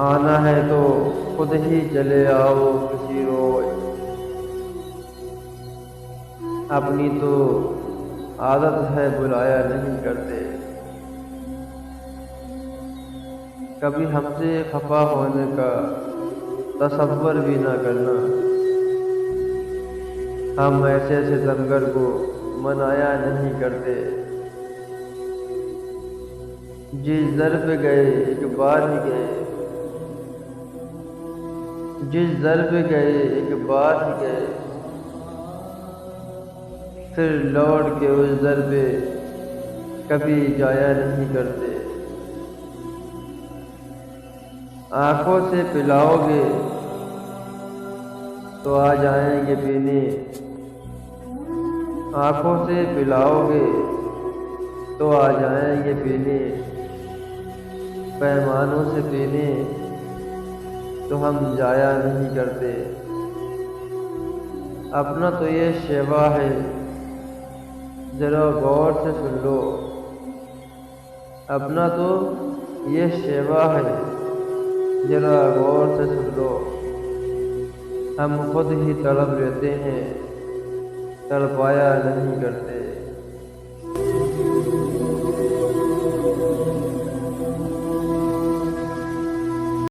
آنا ہے تو خود ہی چلے آؤ کسی روز، اپنی تو عادت ہے بلایا نہیں کرتے، کبھی ہم سے خفا ہونے کا تصور بھی نہ کرنا، ہم ایسے ستمگر کو منایا نہیں کرتے، جس در پہ گئے ایک بار ہی گئے، جس در پہ گئے ایک بار ہی گئے، پھر لوٹ کے اس در پہ کبھی جایا نہیں کرتے، آنکھوں سے پلاؤ گے تو آ جائیں گے پینے، آنکھوں سے پلاؤ گے تو آ جائیں گے پینے، پیمانوں سے پینے تو ہم جایا نہیں کرتے، اپنا تو یہ شیوا ہے ذرا غور سے سن لو، اپنا تو یہ شیوا ہے ذرا غور سے سن لو، ہم خود ہی تڑپ لیتے ہیں تڑپایا نہیں کرتے۔